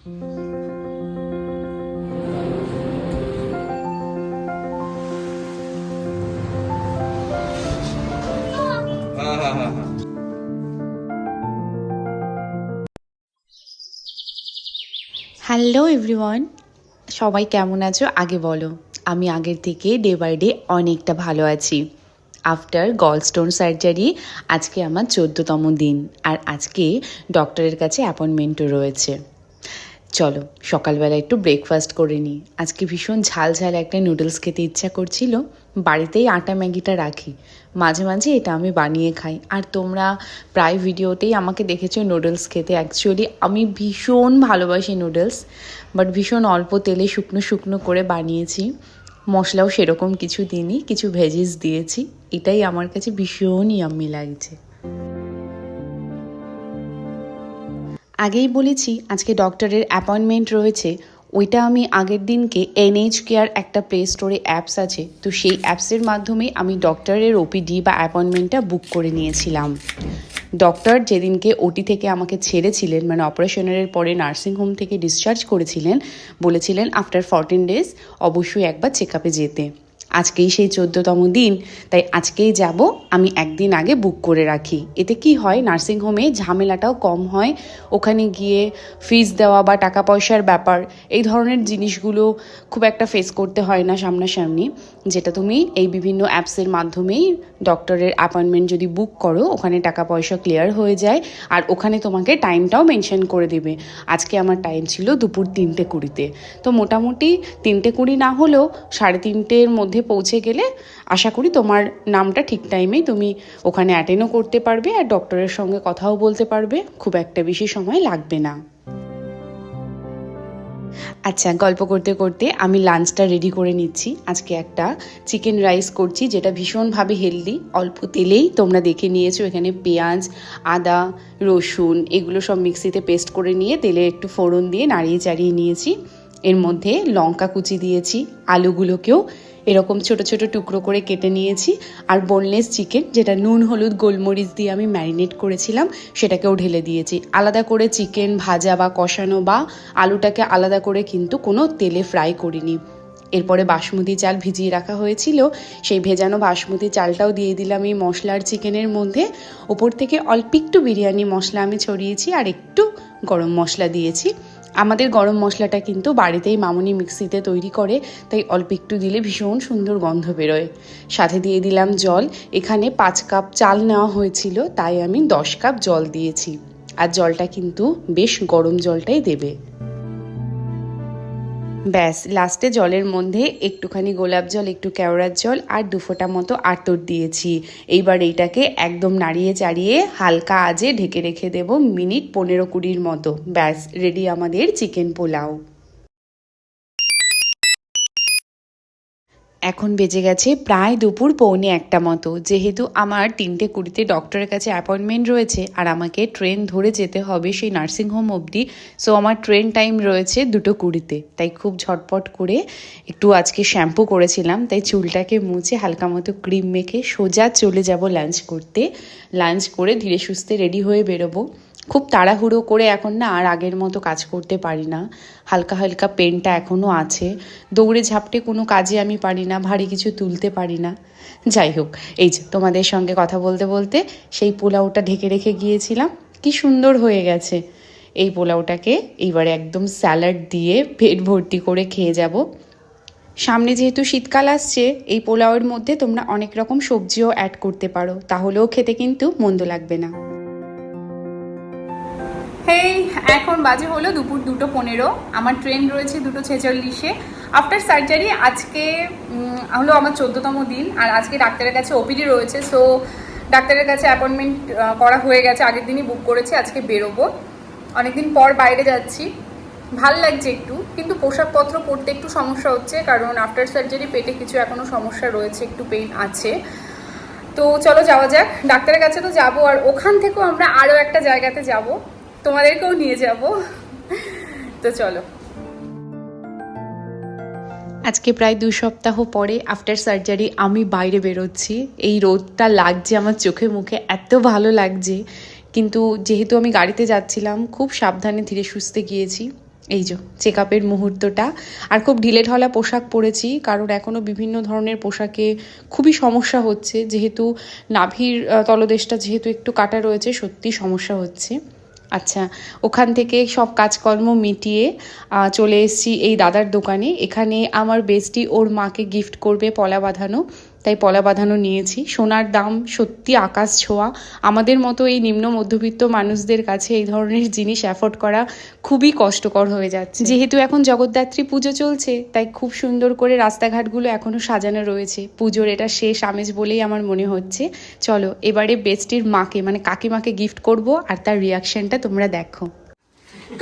Hello everyone, সবাই কেমন আছো আগে বলো। আমি আগের থেকে ডে বাই ডে অনেকটা ভালো আছি। আফটার গলস্টোন সার্জারি আজকে আমার 14তম দিন, আর আজকে ডক্টরের কাছে অ্যাপয়েন্টমেন্টও রয়েছে। চলো সকালবেলা একটু ব্রেকফাস্ট করে নিই। আজকে ভীষণ ঝাল ঝাল একটা নুডলস খেতে ইচ্ছা করছিল। বাড়িতেই আটা ম্যাগিটা রাখি, মাঝে মাঝে এটা আমি বানিয়ে খাই। আর তোমরা প্রায় ভিডিওতেই আমাকে দেখেছো নুডলস খেতে। অ্যাকচুয়ালি আমি ভীষণ ভালোবাসি নুডলস, বাট ভীষণ অল্প তেলে শুকনো শুকনো করে বানিয়েছি। মশলাও সেরকম কিছু দিইনি, কিছু ভেজিস দিয়েছি। এটাই আমার কাছে ভীষণ ইয়াম্মি লাগছে। আগেই বলেছি আজকে ডক্টরের অ্যাপয়েন্টমেন্ট রয়েছে। ওইটা আমি আগের দিনকে NH কেয়ার একটা প্লে স্টোরে অ্যাপস আছে, তো সেই অ্যাপসের মাধ্যমে আমি ডক্টরের OPD বা অ্যাপয়েন্টমেন্টটা বুক করে নিয়েছিলাম। ডক্টর যেদিনকে ওটি থেকে আমাকে ছেড়েছিলেন, মানে অপারেশনের পরে নার্সিংহোম থেকে ডিসচার্জ করেছিলেন, বলেছিলেন আফটার 14 ডেজ অবশ্যই একবার চেক আপে যেতে। আজকেই সেই 14তম দিন, তাই আজকেই যাব। আমি একদিন আগে বুক করে রাখি। এতে কি হয়, নার্সিংহোমে ঝামেলাটাও কম হয়। ওখানে গিয়ে ফিস দেওয়া বা টাকা পয়সার ব্যাপার, এই ধরনের জিনিসগুলো খুব একটা ফেস করতে হয় না সামনাসামনি। যেটা তুমি এই বিভিন্ন অ্যাপসের মাধ্যমেই ডক্টরের অ্যাপয়েন্টমেন্ট যদি বুক করো, ওখানে টাকা পয়সা ক্লিয়ার হয়ে যায়। আর ওখানে তোমাকে টাইমটাও মেনশন করে দেবে। আজকে আমার টাইম ছিল দুপুর 3:20, তো মোটামুটি 3:20 না হলেও 3:30-এর মধ্যে পৌঁছে গেলে আশা করি তোমার নামটা ঠিক টাইমেই তুমি ওখানে অ্যাটেন্ডও করতে পারবে, আর ডক্টরের সঙ্গে কথাও বলতে পারবে। খুব একটা বেশি সময় লাগবে না। আচ্ছা, গল্প করতে করতে আমি লাঞ্চটা রেডি করে নিচ্ছি। আজকে একটা চিকেন রাইস করছি, যেটা ভীষণভাবে হেলদি। অল্প তেলেই, তোমরা দেখে নিয়েছো, এখানে পেঁয়াজ, আদা, রসুন এগুলো সব মিক্সিতে পেস্ট করে নিয়ে তেলে একটু ফোড়ন দিয়ে নাড়িয়ে চাড়িয়ে নিয়েছি। এর মধ্যে লঙ্কা কুচি দিয়েছি, আলুগুলোকেও এরকম ছোট ছোট টুকরো করে কেটে নিয়েছি। আর বোনলেস চিকেন, যেটা নুন হলুদ গোলমরিচ দিয়ে আমি ম্যারিনেট করেছিলাম, সেটাকেও ঢেলে দিয়েছি। আলাদা করে চিকেন ভাজা বা কষানো বা আলুটাকে আলাদা করে কিন্তু কোনো তেলে ফ্রাই করিনি। এরপরে বাসমতি চাল ভিজিয়ে রাখা হয়েছিল, সেই ভেজানো বাসমতি চালটাও দিয়ে দিলাম এই মশলার চিকেনের মধ্যে। ওপর থেকে অল্প একটু বিরিয়ানি মশলা আমি ছড়িয়েছি, আর একটু গরম মশলা দিয়েছি। আমাদের গরম মশলাটা কিন্তু বাড়িতেই মামুনি মিক্সিতে তৈরি করে, তাই অল্প একটু দিলে ভীষণ সুন্দর গন্ধ বেরোয়। সাথে দিয়ে দিলাম জল। এখানে 5 কাপ চাল নেওয়া হয়েছিল, তাই আমি 10 কাপ জল দিয়েছি। আর জলটা কিন্তু বেশ গরম জলটাই দেবে। ব্যাস, লাস্টে জলের মধ্যে একটুখানি গোলাপ জল, একটু কেওড়ার জল আর 2 ফোঁটা মতো আতর দিয়েছি। এইবার এইটাকে একদম নাড়িয়ে চাড়িয়ে হালকা আঁচে ঢেকে রেখে দেবো মিনিট 15-20 মতো। ব্যাস, রেডি আমাদের চিকেন পোলাও। এখন বেজে গেছে প্রায় দুপুর 1:45 মতো। যেহেতু আমার 3:20 ডক্টরের কাছে অ্যাপয়েন্টমেন্ট রয়েছে, আর আমাকে ট্রেন ধরে যেতে হবে সেই নার্সিংহোম অবধি, সো আমার ট্রেন টাইম রয়েছে 2:20। তাই খুব ঝটপট করে একটু আজকে শ্যাম্পু করেছিলাম, তাই চুলটাকে মুছে হালকা মতো ক্রিম মেখে সোজা চলে যাব লাঞ্চ করতে। লাঞ্চ করে ধীরে সুস্থে রেডি হয়ে বেরোবো। খুব তাড়াহুড়ো করে এখন না আর আগের মতো কাজ করতে পারি না। হালকা হালকা পেনটা এখনও আছে। দৌড়ে ঝাপটে কোনো কাজে আমি পারি না, ভারী কিছু তুলতে পারি না। যাই হোক, এই যে তোমাদের সঙ্গে কথা বলতে বলতে সেই পোলাওটা ঢেকে রেখে গিয়েছিলাম, কি সুন্দর হয়ে গেছে। এই পোলাওটাকে এইবারে একদম স্যালাড দিয়ে পেট ভর্তি করে খেয়ে যাব। সামনে যেহেতু শীতকাল আসছে, এই পোলাওয়ের মধ্যে তোমরা অনেক রকম সবজিও অ্যাড করতে পারো, তাহলেও খেতে কিন্তু মন্দ লাগবে না। হেই, এখন বাজে হলো দুপুর 2:15। আমার ট্রেন রয়েছে 2:46-এ। আফটার সার্জারি আজকে হলো আমার 14তম দিন, আর আজকে ডাক্তারের কাছে ওপিডি রয়েছে। সো ডাক্তারের কাছে অ্যাপয়েন্টমেন্ট করা হয়ে গেছে, আগের দিনই বুক করেছি। আজকে বেরোবো, অনেকদিন পর বাইরে যাচ্ছি। ভাল লাগছে একটু, কিন্তু পোশাকপত্র পরতে একটু সমস্যা হচ্ছে, কারণ আফটার সার্জারি পেটে কিছু এখনও সমস্যা রয়েছে, একটু পেইন আছে। তো চলো যাওয়া যাক। ডাক্তারের কাছে তো যাবো, আর ওখান থেকেও আমরা আরও একটা জায়গাতে যাব, তোমাদেরকেও নিয়ে যাব। তো চলো। আজকে প্রায় 2 সপ্তাহ পরে আফটার সার্জারি আমি বাইরে বেরোচ্ছি। এই রোদটা লাগছে আমার চোখে মুখে, এত ভালো লাগছে। কিন্তু যেহেতু আমি গাড়িতে যাচ্ছিলাম, খুব সাবধানে ধীরে সুস্থে গিয়েছি। এই যে চেক আপের মুহূর্তটা। আর খুব ঢিলেঢালা পোশাক পরেছি, কারণ এখনও বিভিন্ন ধরনের পোশাকে খুবই সমস্যা হচ্ছে, যেহেতু নাভির তলদেশটা যেহেতু একটু কাটা রয়েছে, সত্যি সমস্যা হচ্ছে। আচ্ছা, ওখান থেকে সব কাজকর্ম মিটিয়ে চলে এসেছি এই দাদার দোকানে। এখানে আমার বেস্টি ওর মাকে গিফট করবে পলা বাঁধানো, তাই পলা বাঁধানো নিয়েছি। সোনার দাম সত্যি আকাশ ছোঁয়া। আমাদের মতো এই নিম্ন মধ্যবিত্ত মানুষদের কাছে এই ধরনের জিনিস অ্যাফোর্ড করা খুবই কষ্টকর হয়ে যাচ্ছে। যেহেতু এখন জগদ্ধাত্রী পুজো চলছে, তাই খুব সুন্দর করে রাস্তাঘাটগুলো এখনও সাজানো রয়েছে। পুজোর এটা শেষ আমেজ বলেই আমার মনে হচ্ছে। চলো এবারে বেস্টির মাকে মানে কাকিমাকে গিফট করব, আর তার রিয়াকশনটা তোমরা দেখো।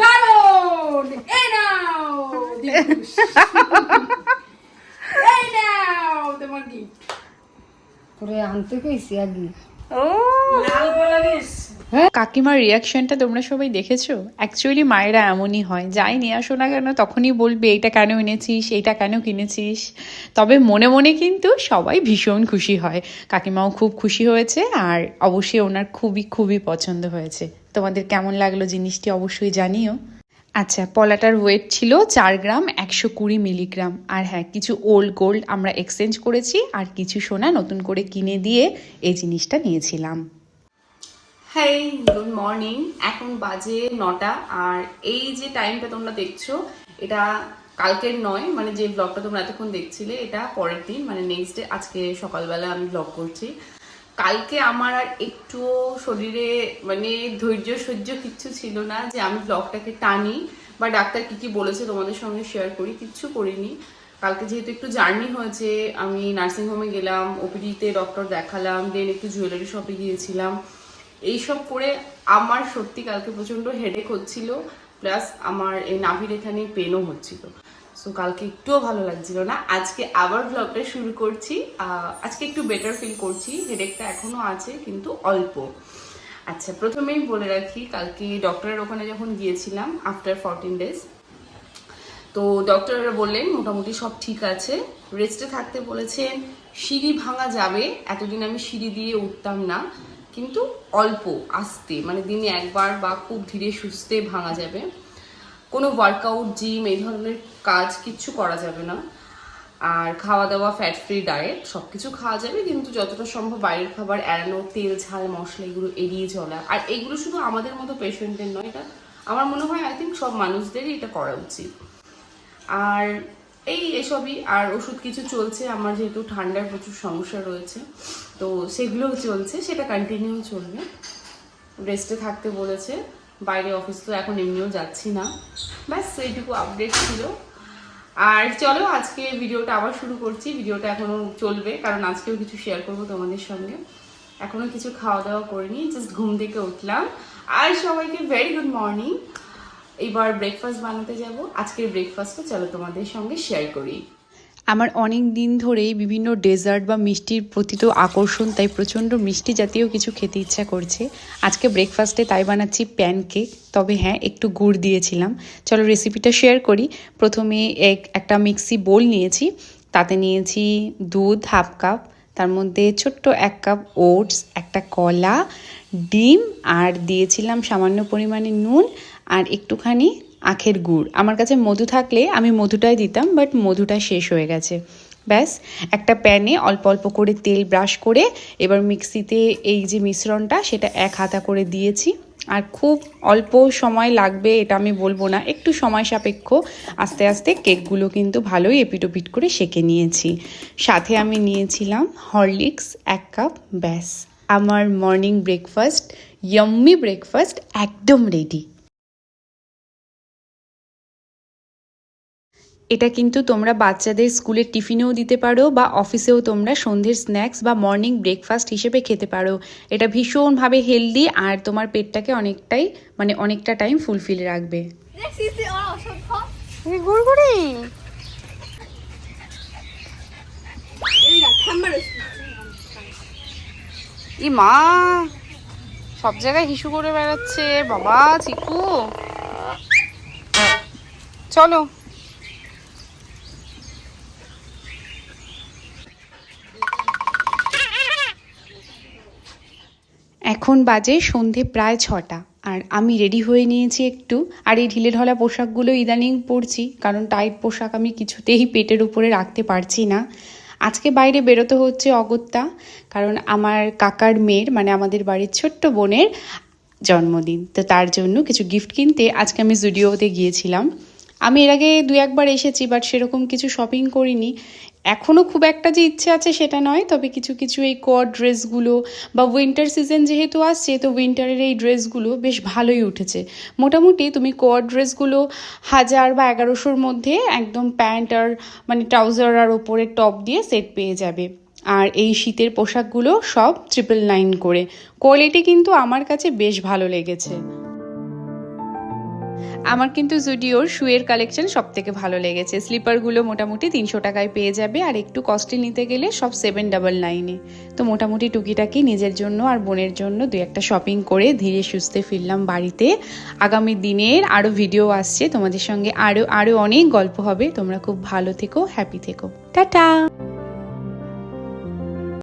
কারণ এই নাও দিবুস। এই নাও তোমার গিফট। করে আনতে কইছি আগে। ও লাল পলালিস। কাকিমার রিয়াকশনটা তোমরা সবাই দেখেছো? অ্যাকচুয়ালি মায়েরা এমনই হয়, যাই নিয়ে আসো না কেন তখনই বলবে এইটা কেন এনেছিস, এইটা কেন কিনেছিস। তবে মনে মনে কিন্তু সবাই ভীষণ খুশি হয়। কাকিমাও খুব খুশি হয়েছে, আর অবশ্যই ওনার খুবই খুবই পছন্দ হয়েছে। তোমাদের কেমন লাগলো জিনিসটি অবশ্যই জানিও। আচ্ছা, পলাটার ওয়েট ছিল 4 গ্রাম 120 মিলিগ্রাম। আর হ্যাঁ, কিছু ওল্ড গোল্ড আমরা এক্সচেঞ্জ করেছি, আর কিছু সোনা নতুন করে কিনে দিয়ে এই জিনিসটা নিয়েছিলাম। হেই, গুড মর্নিং। এখন বাজে 9টা, আর এই যে টাইমটা তোমরা দেখছো এটা কালকের নয়, মানে যে ব্লগটা তোমরা এতক্ষণ দেখছিলে এটা পরের দিন, মানে নেক্সট ডে। আজকে সকালবেলা আমি ব্লগ করছি। কালকে আমার আর একটু শরীরে মানে ধৈর্য সহ্য কিচ্ছু ছিল না যে আমি ব্লগটাকে টানি বা ডাক্তার কি কি বলেছে তোমাদের সঙ্গে শেয়ার করি, কিচ্ছু করিনি। কালকে যেহেতু একটু জার্নি হয়েছে, আমি নার্সিংহোমে গেলাম, ওপিডিতে ডক্টর দেখালাম, দেন একটু জুয়েলারি শপে গিয়েছিলাম। এইসব করে আমার সত্যি কালকে প্রচণ্ড হেডেক হচ্ছিল, প্লাস আমার এই নাভির এখানে পেনও হচ্ছিল। সো কালকে একটুও ভালো লাগছিল না। আজকে আবার ব্লগটা শুরু করছি। আজকে একটু বেটার ফিল করছি, হেডেকটা এখনও আছে কিন্তু অল্প। আচ্ছা, প্রথমেই বলে রাখি, কালকে ডক্টরের ওখানে যখন গিয়েছিলাম আফটার 14 ডেজ, তো ডক্টররা বললেন মোটামুটি সব ঠিক আছে, রেস্টে থাকতে বলেছেন। সিঁড়ি ভাঙা যাবে, এতদিন আমি সিঁড়ি দিয়ে উঠতাম না, কিন্তু অল্প আস্তে, মানে দিনে একবার বা খুব ধীরে সুস্থে ভাঙা যাবে। কোনো ওয়ার্কআউট, জিম এই ধরনের কাজ কিচ্ছু করা যাবে না। আর খাওয়া দাওয়া ফ্যাট ফ্রি ডায়েট সব কিছু খাওয়া যাবে, কিন্তু যতটা সম্ভব বাইরের খাবার এড়ানো, তেল ঝাল মশলা এগুলো এড়িয়ে চলা। আর এগুলো শুধু আমাদের মতো পেশেন্টের নয়, এটা আমার মনে হয় আই থিঙ্ক সব মানুষদেরই এটা করা উচিত। আর এসবই। আর ওষুধ কিছু চলছে, আমার যেহেতু ঠান্ডার প্রচুর সমস্যা রয়েছে, তো সেগুলোও চলছে, সেটা কন্টিনিউ চলবে। রেস্টে থাকতে বলেছে, বাইরে অফিস তো এখন এমনিও যাচ্ছি না। ব্যাস এইটুকু আপডেট ছিল। আর চলো আজকে ভিডিওটা আবার শুরু করছি। ভিডিওটা এখনও চলবে, কারণ আজকেও কিছু শেয়ার করবো তোমাদের সঙ্গে। এখনও কিছু খাওয়া দাওয়া করিনি, জাস্ট ঘুম থেকে উঠলাম। আর সবাইকে ভেরি গুড মর্নিং। এবার ব্রেকফাস্ট বানাতে যাব। আজকের ব্রেকফাস্টটা চলো তোমাদের সঙ্গে শেয়ার করি। আমার অনেক দিন ধরেই বিভিন্ন ডেজার্ট বা মিষ্টির প্রতি তো আকর্ষণ, তাই প্রচণ্ড মিষ্টি জাতীয় কিছু খেতে ইচ্ছা করছে। আজকে ব্রেকফাস্টে তাই বানাচ্ছি প্যানকেক, তবে হ্যাঁ একটু গুড় দিয়েছিলাম। চলো রেসিপিটা শেয়ার করি। প্রথমে একটা মিক্সি বোল নিয়েছি, তাতে নিয়েছি দুধ 1/2 কাপ, তার মধ্যে ছোট্ট 1 কাপ ওটস, একটা কলা, ডিম, আর দিয়েছিলাম সামান্য পরিমাণে নুন আর একটুখানি আখের গুড়। আমার কাছে মধু থাকলে আমি মধুটাই দিতাম, বাট মধুটা শেষ হয়ে গেছে। ব্যাস একটা প্যানে অল্প অল্প করে তেল ব্রাশ করে এবার মিক্সিতে এই যে মিশ্রণটা সেটা 1 হাতা করে দিয়েছি। আর খুব অল্প সময় লাগবে এটা আমি বলবো না, একটু সময় সাপেক্ষ। আস্তে আস্তে কেকগুলো কিন্তু ভালোই এপিটোপিট করে সেঁকে নিয়েছি। সাথে আমি নিয়েছিলাম হরলিক্স 1 কাপ। ব্যাস আমার মর্নিং ব্রেকফাস্ট, ইয়াম্মি ব্রেকফাস্ট একদম রেডি। এটা কিন্তু তোমরা বাচ্চাদের স্কুলের টিফিনেও দিতে পারো, বা অফিসেও তোমরা সন্ধ্যের স্ন্যাক্স বা মর্নিং ব্রেকফাস্ট হিসেবে খেতে পারো। এটা ভীষণভাবে হেলদি, আর তোমার পেটটাকে অনেকটা টাইম ফুলফিল রাখবে। মা সব জায়গায় হিসু করে বেড়াচ্ছে বাবা। চিকু চলো। এখন বাজে সন্ধে প্রায় 6টা, আর আমি রেডি হয়ে নিয়েছি একটু, আর এই ঢিলেঢালা পোশাকগুলো ইদানিং পরছি, কারণ টাইট পোশাক আমি কিছুতেই পেটের উপরে রাখতে পারছি না। আজকে বাইরে বেরোতে হচ্ছে অগত্যা, কারণ আমার কাকার মেয়ের মানে আমাদের বাড়ির ছোট্ট বোনের জন্মদিন। তো তার জন্য কিছু গিফট কিনতে আজকে আমি জুডিওতে গিয়েছিলাম। আমি এর আগে 2-1 বার এসেছি, বাট সেরকম কিছু শপিং করিনি। এখনও খুব একটা যে ইচ্ছে আছে সেটা নয়, তবে কিছু কিছু এই কোয়ার ড্রেসগুলো বা উইন্টার সিজন যেহেতু আসছে, তো উইন্টারের এই ড্রেসগুলো বেশ ভালোই উঠেছে। মোটামুটি তুমি কোয়ার ড্রেসগুলো 1000 বা 1100-র মধ্যে একদম প্যান্ট আর মানে ট্রাউজার আর ওপরে টপ দিয়ে সেট পেয়ে যাবে। আর এই শীতের পোশাকগুলো সব 999 করে। কোয়ালিটি কিন্তু আমার কাছে বেশ ভালো লেগেছে। আমার কিন্তু জুডিওর শুয়ের কালেকশন সব থেকে ভালো লেগেছে। স্লিপারগুলো মোটামুটি 300 টাকায় পেয়ে যাবে, আর একটু কস্টলি নিতে গেলে সব 799-এ। তো মোটামুটি টুকিটাকি নিজের জন্য আর বোনের জন্য 2-1টা শপিং করে ধীরে সুস্থে ফিরলাম বাড়িতে। আগামী দিনের আরও ভিডিও আসছে, তোমাদের সঙ্গে আরও অনেক গল্প হবে। তোমরা খুব ভালো থেকো, হ্যাপি থেকো, টাটা।